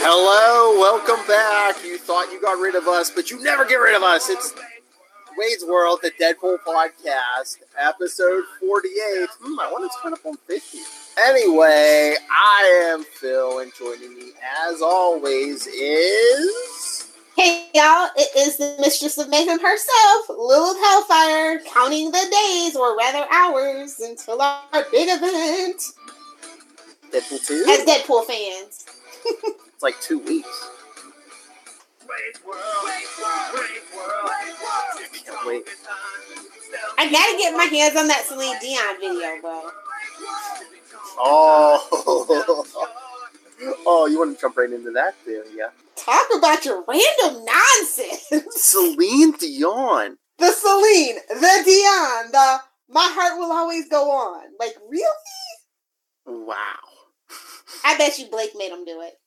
Hello, welcome back. You thought you got rid of us, but you never get rid of us. It's Wade's World, the Deadpool podcast, episode 48. I wonder if it's coming up on 50. Anyway, I am Phil, and joining me, as always, is... Hey, y'all, it is the Mistress of Mayhem herself, Lilith Hellfire, counting the days, or rather hours, until our big event. Deadpool 2? As Deadpool fans. It's like 2 weeks. Can't wait. I gotta get my hands on that Celine Dion video, bro. Oh, you want to jump right into that there, yeah. Talk about your random nonsense. Celine Dion. The Celine, the Dion, the My Heart Will Always Go On. Like, really? Wow. I bet you Blake made him do it.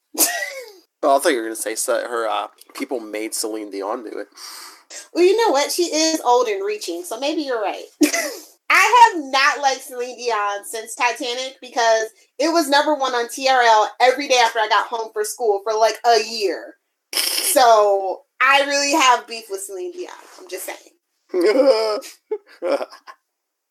Oh, I thought you were going to say her people made Celine Dion do it. Well, you know what? She is old and reaching, so maybe you're right. I have not liked Celine Dion since Titanic because it was number one on TRL every day after I got home for school for like a year. So I really have beef with Celine Dion. I'm just saying.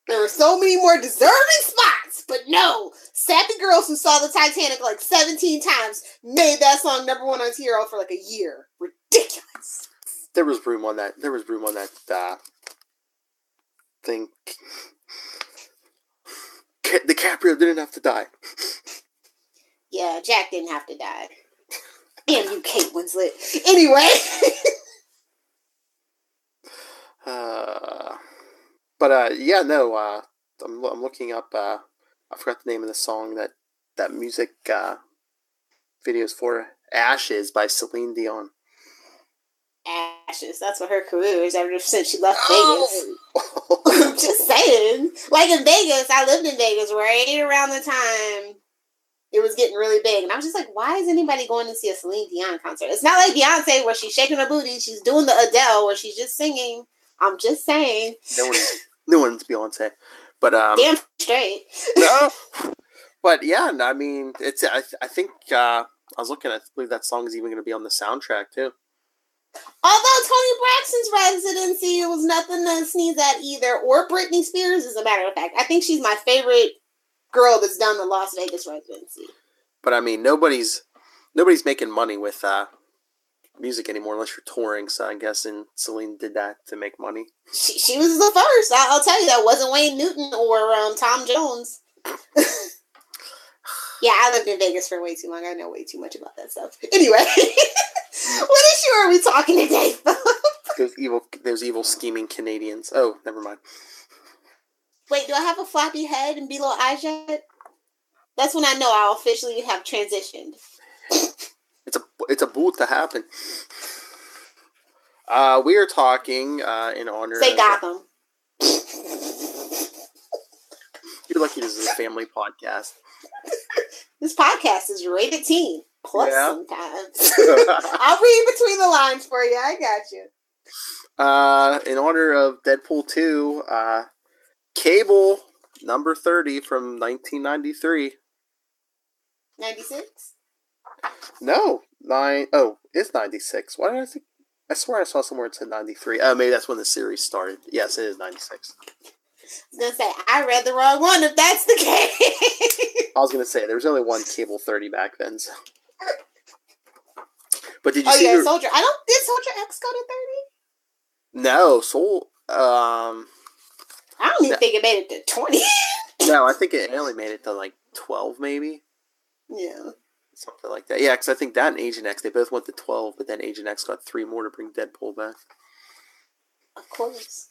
There were so many more deserving spots, but no. Sappy girls who saw the Titanic like 17 times made that song number one on TRL for like a year. Ridiculous. There was room on that. There was room on that thing. DiCaprio didn't have to die. Yeah, Jack didn't have to die. Damn you, Kate Winslet. Anyway. I'm looking up, I forgot the name of the song that music video is for. Ashes by Celine Dion. Ashes, that's what her career is ever since she left Vegas. I'm just saying. Like in Vegas, I lived in Vegas right around the time it was getting really big. And I was just like, why is anybody going to see a Celine Dion concert? It's not like Beyonce where she's shaking her booty. She's doing the Adele where she's just singing. I'm just saying. No one's Beyonce. But damn straight. No. But yeah, I mean, it's. I think I was looking. I believe that song is even going to be on the soundtrack too. Although Toni Braxton's residency was nothing to sneeze at either, or Britney Spears, as a matter of fact. I think she's my favorite girl that's done the Las Vegas residency. But I mean, nobody's making money with music anymore unless you're touring. So I'm guessing Celine did that to make money. She was the first. I'll tell you, that wasn't Wayne Newton or Tom Jones. Yeah, I lived in Vegas for way too long. I know way too much about that stuff. Anyway, what issue are we talking today, Those evil scheming Canadians. Oh, never mind. Wait, do I have a floppy head and below eyes yet? That's when I know I'll officially have transitioned. It's about to happen. We are talking in honor. Say Gotham. You're lucky this is a family podcast. This podcast is rated teen. Plus yeah. Sometimes. I'll read between the lines for you. I got you. In honor of Deadpool 2, Cable number 30 from 1993. 96? No. It's 96. Why did I think? I swear I saw somewhere it said 93. Oh, maybe that's when the series started. Yes, it is 96. I was going to say, I read the wrong one if that's the case. I was going to say, there was only one Cable 30 back then. So. But did you see... yeah, Soldier. Did Soldier X go to 30? No, I don't even think it made it to 20. No, I think it only made it to like 12 maybe. Yeah. Something like that. Yeah, because I think that and Agent X, they both went to 12, but then Agent X got 3 more to bring Deadpool back. Of course.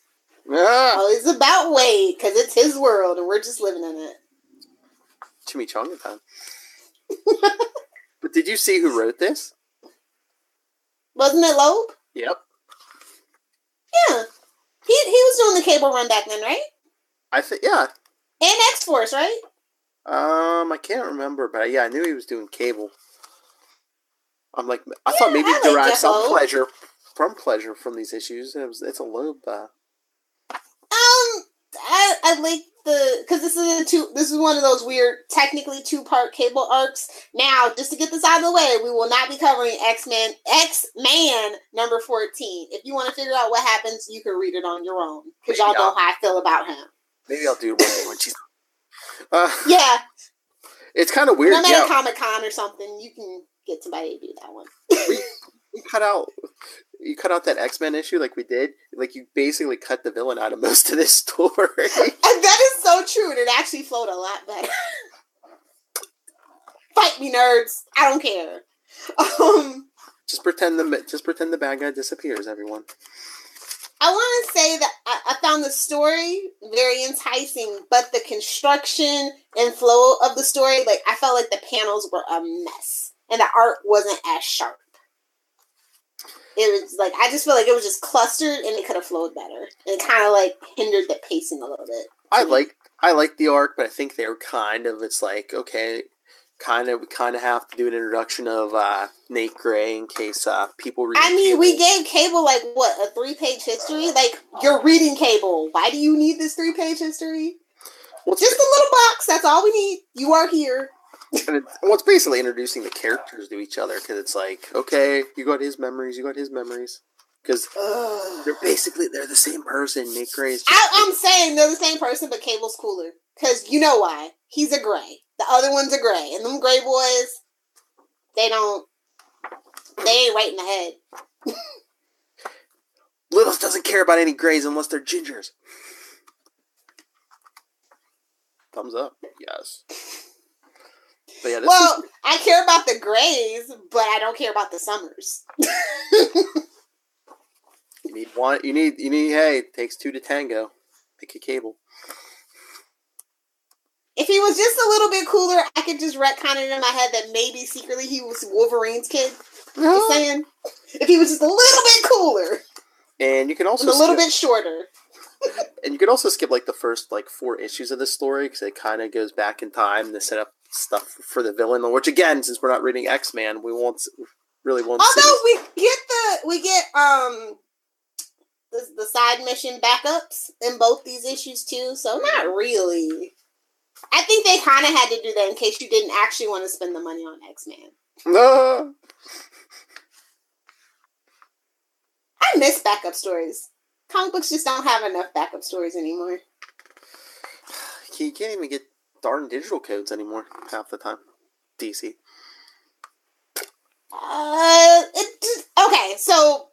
Yeah. Well, it's about Wade, because it's his world, and we're just living in it. Chimichanga time. But did you see who wrote this? Wasn't it Loeb? Yep. Yeah. He was doing the Cable run back then, right? I think, yeah. And X-Force, right? I can't remember, but yeah, I knew he was doing Cable. I'm like, I thought maybe he derived some pleasure from these issues. It's a Loeb. I like because this is one of those weird, technically 2-part Cable arcs. Now, just to get this out of the way, we will not be covering X-Man number 14. If you want to figure out what happens, you can read it on your own, because y'all know how I feel about him. Maybe I'll do it one day when she's... yeah. It's kind of weird. When I'm at a Comic-Con or something, you can get somebody to do that one. we cut out... You cut out that X-Men issue like we did. Like, you basically cut the villain out of most of this story. And that is so true. And it actually flowed a lot better. Fight me, nerds. I don't care. Just pretend the bad guy disappears, everyone. I want to say that I found the story very enticing, but the construction and flow of the story, like, I felt like the panels were a mess. And the art wasn't as sharp. It was like, I just feel like it was just clustered and it could have flowed better. And it kind of like hindered the pacing a little bit. I like the arc, but I think they were it's like, okay, we kind of have to do an introduction of Nate Gray in case people read. I mean, Cable. We gave Cable like what, a 3-page history? Like, you're reading Cable. Why do you need this 3-page history? Just a little box. That's all we need. You are here. And it's basically introducing the characters to each other, because it's like, okay, you got his memories, because they're the same person. Nick Gray is I'm saying they're the same person, but Cable's cooler, because you know why? He's a gray. The other one's a gray, and them gray boys, they ain't right in the head. Lilith doesn't care about any grays unless they're gingers. Thumbs up, yes. But yeah, I care about the grays, but I don't care about the summers. You need one. You need. Hey, it takes 2 to tango. Pick a Cable. If he was just a little bit cooler, I could just retcon it in my head that maybe secretly he was Wolverine's kid. Just saying. If he was just a little bit cooler, and you can also a little bit shorter. And you can also skip like the first 4 issues of the story, because it kind of goes back in time to set up stuff for the villain, which again, since we're not reading X-Man, we really won't although we get the side mission backups in both these issues too, so not really. I think they kind of had to do that in case you didn't actually want to spend the money on X-Man. No. I miss backup stories. Comic books just don't have enough backup stories anymore. You can't even get darn digital codes anymore half the time. DC. Okay, so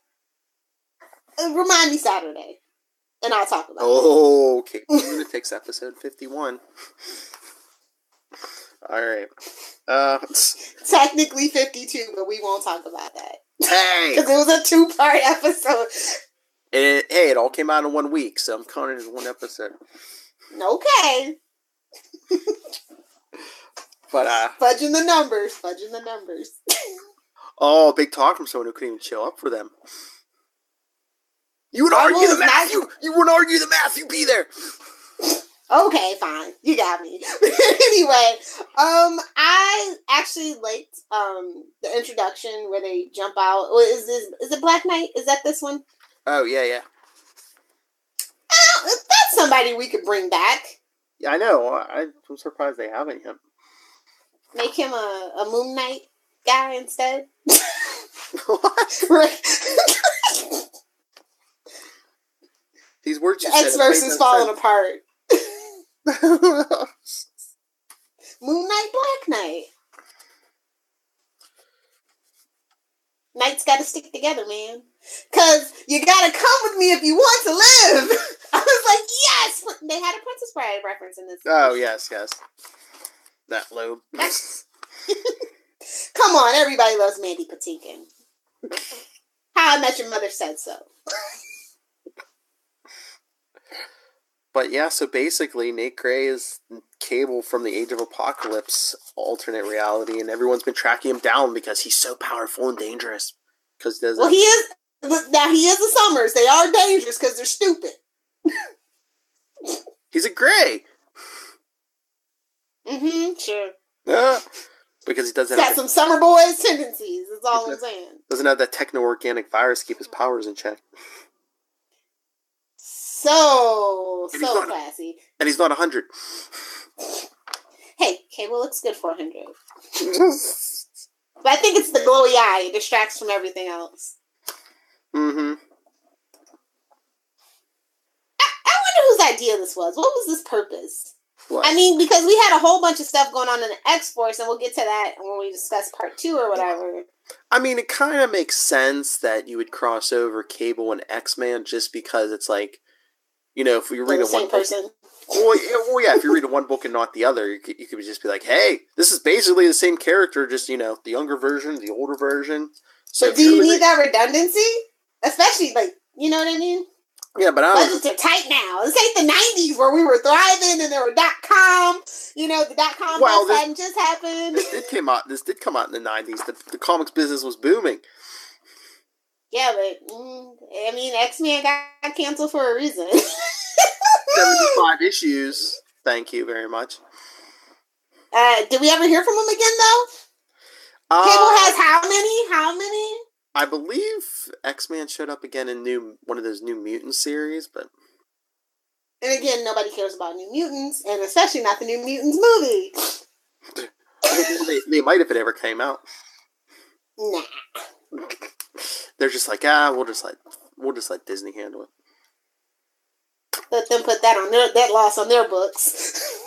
remind me Saturday, and I'll talk about it. Okay, Lunatics episode 51. All right. Technically 52, but we won't talk about that. Hey, because it was a 2-part episode. It all came out in 1 week, so I'm counting it as 1 episode. Okay. But fudging the numbers. Oh, big talk from someone who couldn't even show up for them. You would argue the math. You would argue the math. You'd be there. Okay, fine. You got me. Anyway, I actually liked the introduction where they jump out. Is it Black Knight? Is that this one? Oh yeah. That's somebody we could bring back. Yeah, I know. I'm surprised they haven't yet. Make him a Moon Knight guy instead. What? Right. These words you said. X-Verse falling apart. Moon Knight, Black Knight. Nights got to stick together, man. Because you got to come with me if you want to live. I was like, yes! They had a Princess Bride reference in this. Oh, yes. That lobe. Come on, everybody loves Mandy Patinkin. How I Met Your Mother said so. But yeah, so basically, Nate Gray is Cable from the Age of Apocalypse alternate reality, and everyone's been tracking him down because he's so powerful and dangerous. He is. Now he is the Summers. They are dangerous because they're stupid. He's a Gray. Sure. Because he doesn't have some Summer Boys tendencies. That's all I'm saying. Doesn't have that techno-organic virus to keep his powers in check. So classy. And he's not 100. Hey, Cable looks good for 100. But I think it's the glowy eye. It distracts from everything else. Mm-hmm. I wonder whose idea this was. What was this purpose? What? I mean, because we had a whole bunch of stuff going on in the X-Force, and we'll get to that when we discuss part 2 or whatever. I mean, it kind of makes sense that you would cross over Cable and X-Man just because it's like, you know, if we read one person. Well, yeah, if you read one book and not the other, you could just be like, hey, this is basically the same character, just, you know, the younger version, the older version. So but do you need that redundancy? Especially, like, you know what I mean? Yeah, but I don't... Budgets are tight now. This ain't the 90s where we were thriving and there were .com. You know, the .com hadn't just happened. This did come out in the 90s. The comics business was booming. Yeah, but, I mean, X-Men got canceled for a reason. 75 issues. Thank you very much. Did we ever hear from him again, though? Cable has how many? I believe X-Man showed up again in one of those New Mutants series, but... And again, nobody cares about New Mutants, and especially not the New Mutants movie. they might if it ever came out. Nah. They're just like, we'll just let Disney handle it. Let them put that loss on their books.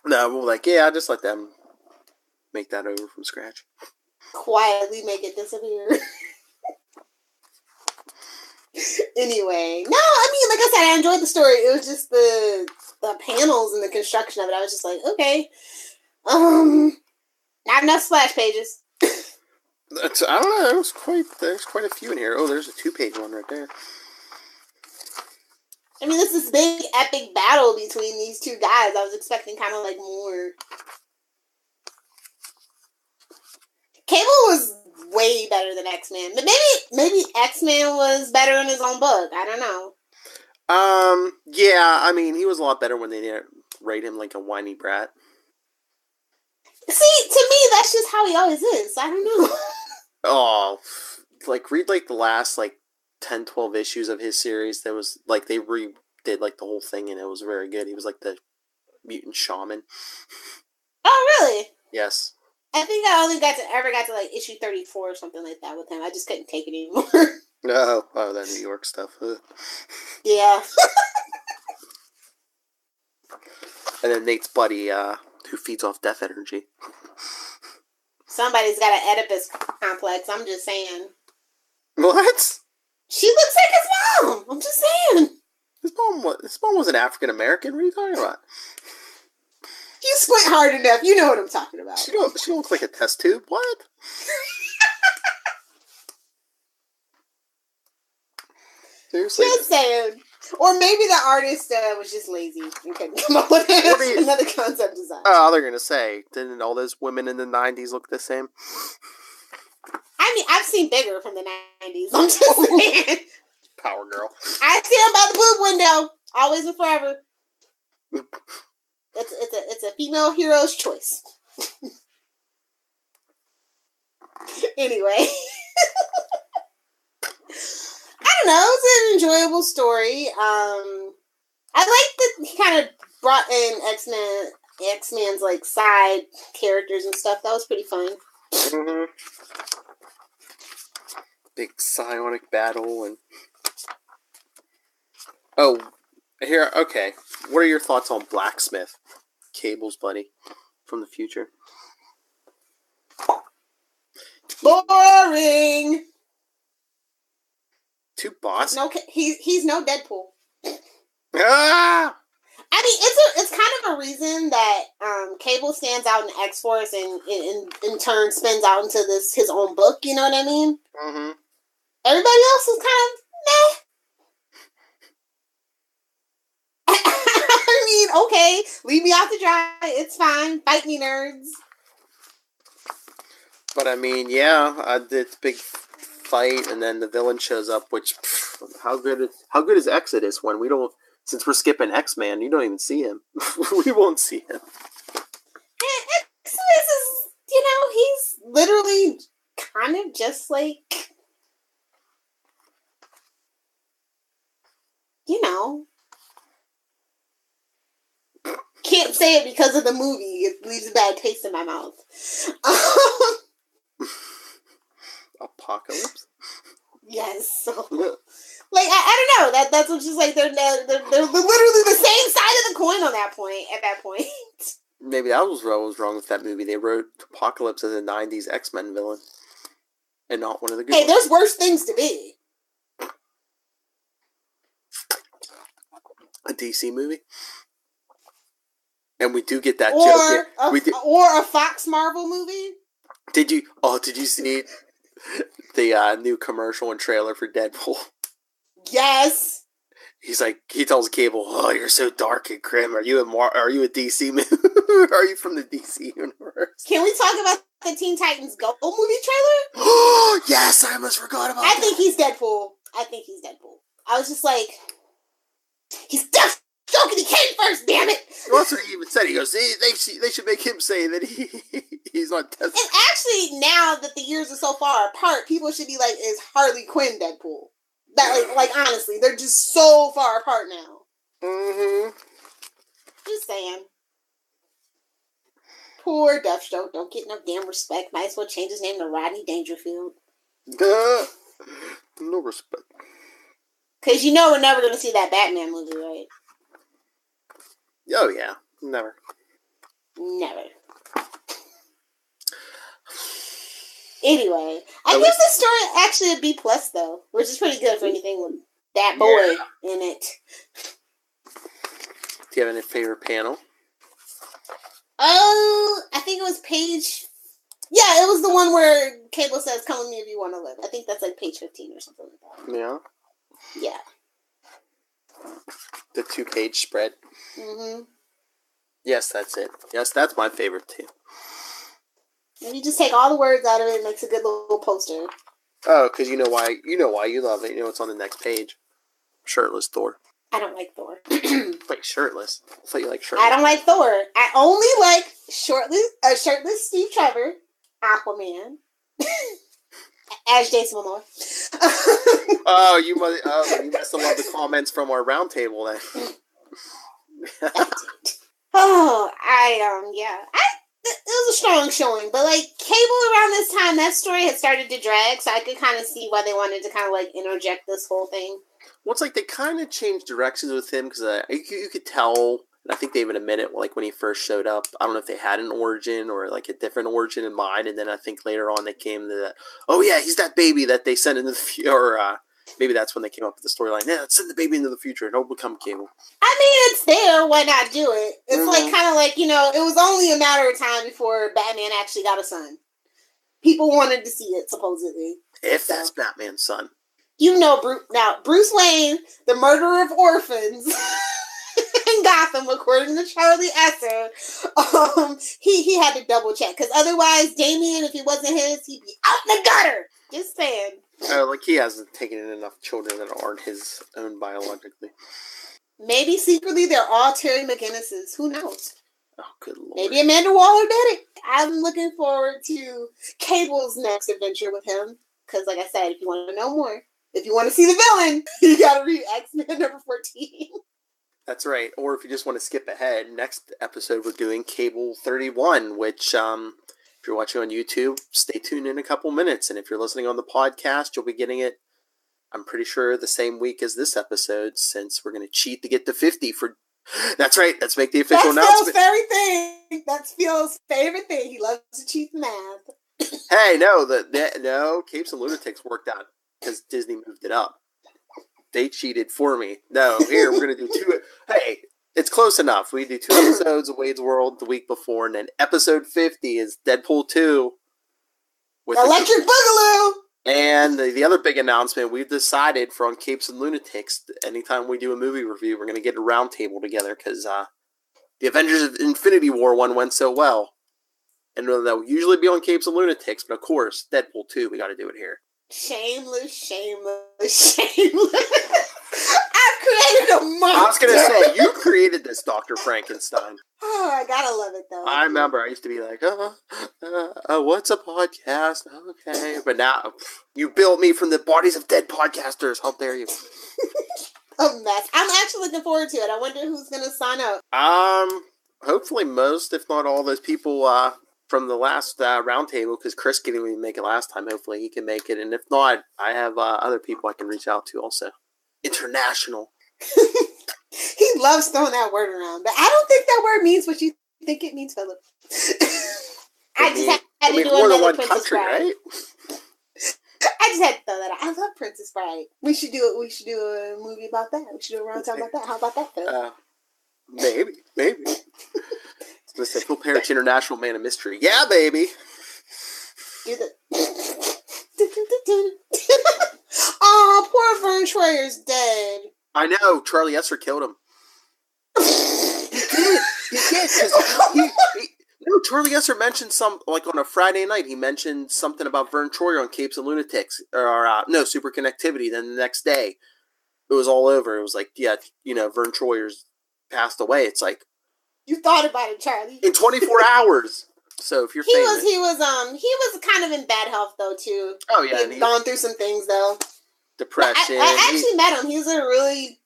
No, we're like, I just let them make that over from scratch. Quietly make it disappear. Anyway, no, I mean, like I said, I enjoyed the story. It was just the panels and the construction of it. I was just like, okay, not enough splash pages. I don't know. There's quite a few in here. Oh, there's a 2-page one right there. I mean, this is big epic battle between these two guys. I was expecting kind of like more. Cable was way better than X-Men, but maybe X-Men was better in his own book. I don't know. Yeah, I mean, he was a lot better when they didn't rate him like a whiny brat. See, to me, that's just how he always is. I don't know. Oh, like read like the last like 10, 12 issues of his series. That was like they redid like the whole thing, and it was very good. He was like the mutant shaman. Oh, really? Yes. I think I only ever got to like issue 34 or something like that with him. I just couldn't take it anymore. No, that New York stuff. Ugh. Yeah. And then Nate's buddy, who feeds off death energy. Somebody's got an Oedipus complex. I'm just saying. What? She looks like his mom. I'm just saying. His mom was an African American. What are you talking about? You squint hard enough. You know what I'm talking about. She don't look like a test tube. What? Seriously? Just saying. Or maybe the artist was just lazy and couldn't come up with another concept design. Oh, they're gonna say, didn't all those women in the 90s look the same? I mean, I've seen bigger from the 90s. I'm just saying. Power girl. I see them by the boob window. Always and forever. It's a female hero's choice. Anyway. I don't know. It's an enjoyable story. I like that he kind of brought in X-Man's like side characters and stuff. That was pretty fun. Mm-hmm. Big psionic battle and here. Okay, what are your thoughts on Blacksmith, Cable's buddy from the future? Boring. Too bossy. No, he's no Deadpool. Ah! I mean, it's kind of a reason that Cable stands out in X-Force and in turn spins out into his own book. You know what I mean? Mm-hmm. Everybody else is kind of meh. I mean, okay, leave me out to dry. It's fine. Fight me, nerds. But I mean, yeah, it's big fight, and then the villain shows up. Which, how good is Exodus when we don't? Since we're skipping X-Man, you don't even see him. We won't see him. Exodus is, he's literally kind of just like, say it because of the movie. It leaves a bad taste in my mouth. Apocalypse? Yes. So, like, I don't know. That's what just like they're literally the same side of the coin on that point. At that point, maybe that was what was wrong with that movie. They wrote Apocalypse as a '90s X-Men villain, and not one of the good. Hey, there's worse things to be. A DC movie, and we do get that joke. Or a Fox Marvel movie. Did you see the new commercial and trailer for Deadpool? Yes. He's like, he tells Cable, "Oh, you're so dark and grim. Are you a DC movie? Are you from the DC universe?" Can we talk about the Teen Titans Go movie trailer? Oh, yes, I almost forgot about that. I think he's Deadpool. I was just like, he's Deathstroke and he came first, damn it! Well, that's what he even said. He goes, they should make him say that he's not Deathstroke. And actually, now that the years are so far apart, people should be like, is Harley Quinn Deadpool? That like honestly, they're just so far apart now. Mm-hmm. Just saying. Poor Deathstroke, don't get no damn respect. Might as well change his name to Rodney Dangerfield. No respect. Because you know we're never going to see that Batman movie, right? Oh, yeah. Never. Never. Anyway, I give this story actually a B+, though, which is pretty good for anything with that boy in it. Do you have any favorite panel? Oh, I think it was page... Yeah, it was the one where Cable says, "Come with me if you want to live." I think that's like page 15 or something like that. Yeah? Yeah. The 2-page spread? Mm-hmm. Yes, that's it. Yes, that's my favorite, too. And you just take all the words out of it and makes a good little poster. Oh, because you know why you love it. You know what's on the next page. Shirtless Thor. I don't like Thor. Like shirtless. I thought you like shirtless. I don't like Thor. I only like shirtless Steve Trevor, Aquaman, as Jason Momoa. Oh, you must have loved the comments from our roundtable then. It was a strong showing, but like Cable around this time, that story had started to drag, so I could kind of see why they wanted to kind of like interject this whole thing. Well, it's like they kind of changed directions with him because you could tell, and I think they even admit it, like when he first showed up. I don't know if they had an origin or like a different origin in mind, and then I think later on they came to that. Oh yeah, he's that baby that they sent into the future. Or maybe that's when they came up with the storyline. Yeah, let's send the baby into the future and he'll become Cable. I mean, it's there. Why not do it? It's like kind of like, you know, it was only a matter of time before Batman actually got a son. People wanted to see it, supposedly. If that's Batman's son. You know, Bruce Wayne, the murderer of orphans in Gotham, according to Charlie Esser, he had to double check. Because otherwise, Damian, if he wasn't his, he'd be out in the gutter. Just saying. Like he hasn't taken in enough children that aren't his own biologically. Maybe secretly they're all Terry McGinnis's. Who knows? Oh, good lord. Maybe Amanda Waller did it. I'm looking forward to Cable's next adventure with him. Because like I said, if you want to know more, if you want to see the villain, you gotta read X-Men number 14. That's right. Or if you just want to skip ahead, next episode we're doing Cable 31, which if you're watching on YouTube, stay tuned in a couple minutes. And if you're listening on the podcast, you'll be getting it, I'm pretty sure, the same week as this episode, since we're going to cheat to get to 50 for... That's right. Let's make the official announcement. That's Phil's favorite thing. He loves to cheat the math. Hey, no, Capes and Lunatics worked out because Disney moved it up. They cheated for me. No, here, we're going to do 2... Hey... It's close enough. We do 2 episodes of Wade's World the week before, and then episode 50 is Deadpool 2. With Electric Boogaloo! And the other big announcement, we've decided for on Capes and Lunatics, anytime we do a movie review, we're going to get a round table together, because the Avengers of Infinity War one went so well. And they'll usually be on Capes and Lunatics, but of course, Deadpool 2, we got to do it here. Shameless. I've created a monster. I was going to say, you created this, Dr. Frankenstein. Oh, I gotta love it, though. I remember I used to be like, what's a podcast? Okay. But now, you built me from the bodies of dead podcasters. How dare you? A mess. I'm actually looking forward to it. I wonder who's going to sign up. hopefully most, if not all, those people from the last roundtable, because Chris couldn't even make it last time. Hopefully he can make it, and if not, I have other people I can reach out to also. International. He loves throwing that word around, but I don't think that word means what you think it means, Philip. I just had to do more than one Princess country, Bride. right? I just had to throw that out. I love Princess Bride. We should do it. We should do a movie about that. We should do a roundtable about that. How about that, Phil? Maybe. It's gonna say Phil Perich, International Man of Mystery. Yeah, baby. Do the. Oh, poor Vern Troyer's dead. I know. Charlie Esser killed him. He did. No, Charlie Esser mentioned like on a Friday night, he mentioned something about Vern Troyer on Capes and Lunatics, or Super Connectivity. Then the next day, it was all over. It was like, yeah, Vern Troyer's passed away. It's like, you thought about it, Charlie. In 24 hours. So if you're famous. He was kind of in bad health though too. Oh yeah, he had gone through some things though. Depression. I actually met him. He was a really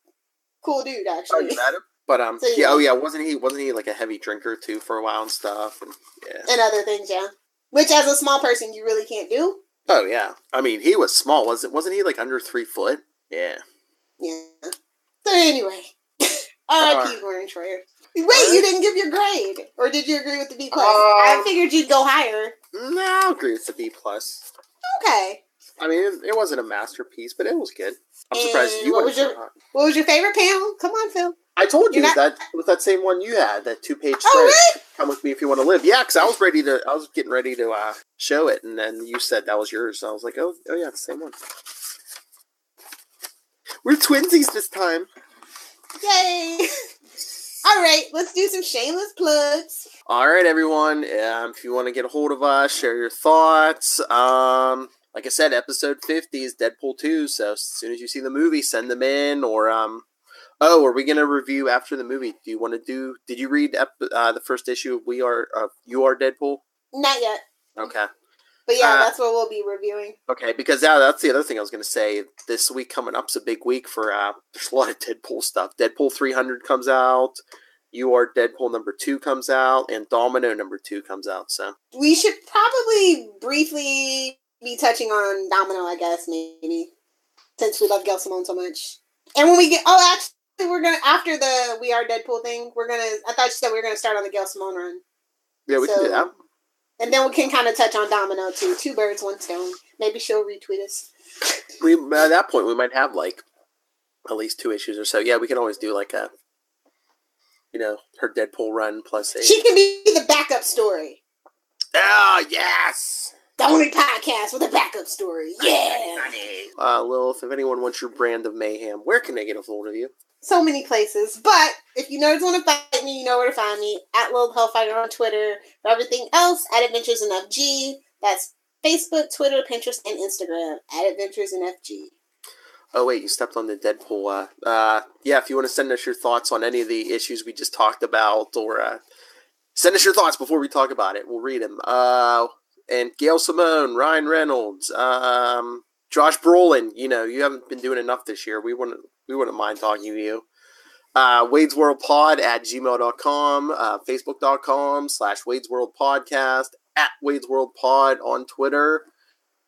cool dude, actually. Oh, you met him? But so, yeah. Wasn't he like a heavy drinker too for a while and stuff, and other things, yeah. Which as a small person you really can't do. Oh yeah, I mean he was small, wasn't he like under 3 foot? Yeah. Yeah. So anyway, R.I.P. Vern Troyer. Wait, you didn't give your grade, or did you agree with the B+? I figured you'd go higher. No, I agree with the B+. Okay. I mean, it wasn't a masterpiece, but it was good. I'm surprised you what was your favorite panel? Come on, Phil. I told you that with that same one you had, that 2-page spread. Oh, really? Come with me if you want to live. Yeah, because I was getting ready to show it, and then you said that was yours. So I was like, oh yeah, the same one. We're twinsies this time. Yay! All right, let's do some shameless plugs. All right, everyone. If you want to get a hold of us, share your thoughts. Like I said, episode 50 is Deadpool 2, so as soon as you see the movie, send them in, or are we going to review after the movie? Do you want to do... Did you read the first issue of You Are Deadpool? Not yet. Okay. But yeah, that's what we'll be reviewing. Okay, because that's the other thing I was going to say. This week coming up is a big week for... there's a lot of Deadpool stuff. Deadpool 300 comes out. You Are Deadpool number 2 comes out. And Domino number 2 comes out, so... We should probably briefly be touching on Domino, I guess, maybe. Since we love Gail Simone so much. And when we get... Oh, actually, we're gonna, after the We Are Deadpool thing, I thought you said we were gonna start on the Gail Simone run. Yeah, we can do that. And then we can kind of touch on Domino too. 2 birds, 1 stone. Maybe she'll retweet us. At that point, we might have like at least 2 issues or so. Yeah, we can always do like a, her Deadpool run plus a... She can be the backup story. Oh, yes! The only podcast with a backup story. Yeah! Lilith, if anyone wants your brand of mayhem, where can they get a hold of you? So many places. But if you nerds want to fight me, you know where to find me. At Lilith Hellfire on Twitter. For everything else, at Adventures in FG. That's Facebook, Twitter, Pinterest, and Instagram. At Adventures in FG. Oh, wait, you stepped on the Deadpool. Yeah, if you want to send us your thoughts on any of the issues we just talked about, or send us your thoughts before we talk about it. We'll read them. And Gail Simone, Ryan Reynolds, Josh Brolin. You haven't been doing enough this year. We wouldn't mind talking to you. Wade's World Pod at gmail.com, Facebook.com/Wade's World Podcast, at Wade's World Pod on Twitter,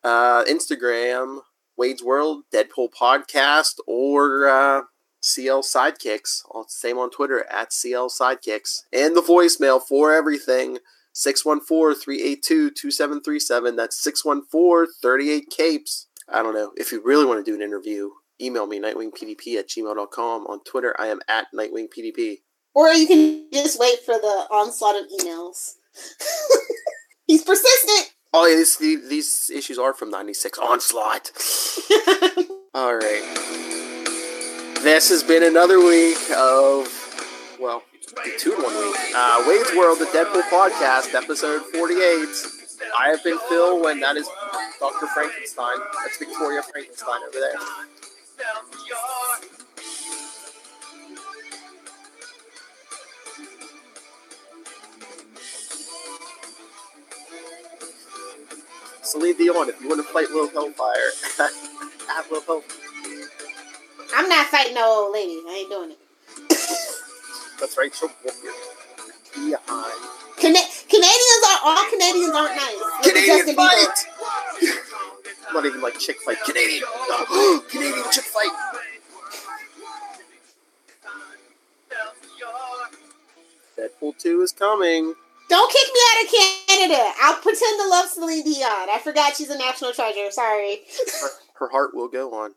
Instagram, Wade's World, Deadpool Podcast, or CL Sidekicks. Same on Twitter, at CL Sidekicks. And the voicemail for everything, 614-382-2737. That's 614-38-CAPES. I don't know. If you really want to do an interview, email me, nightwingpdp@gmail.com. On Twitter, I am at nightwingpdp. Or you can just wait for the onslaught of emails. He's persistent. Oh, yeah, these issues are from 96. Onslaught. All right. This has been another week of, 2 in 1 week. Wade's World, the Deadpool Podcast, episode 48. I have been Phil, and that is Dr. Frankenstein. That's Victoria Frankenstein over there. Celine Dion, if you want to fight Lilith Hellfire, at Lilith Hellfire. I'm not fighting no old lady. I ain't doing it. That's right, she'll whoop you. behind. All Canadians aren't nice. Canadian fight! Not even like chick fight. Canadian chick fight. Deadpool 2 is coming. Don't kick me out of Canada. I'll pretend to love Celine Dion. I forgot she's a national treasure. Sorry. Her heart will go on.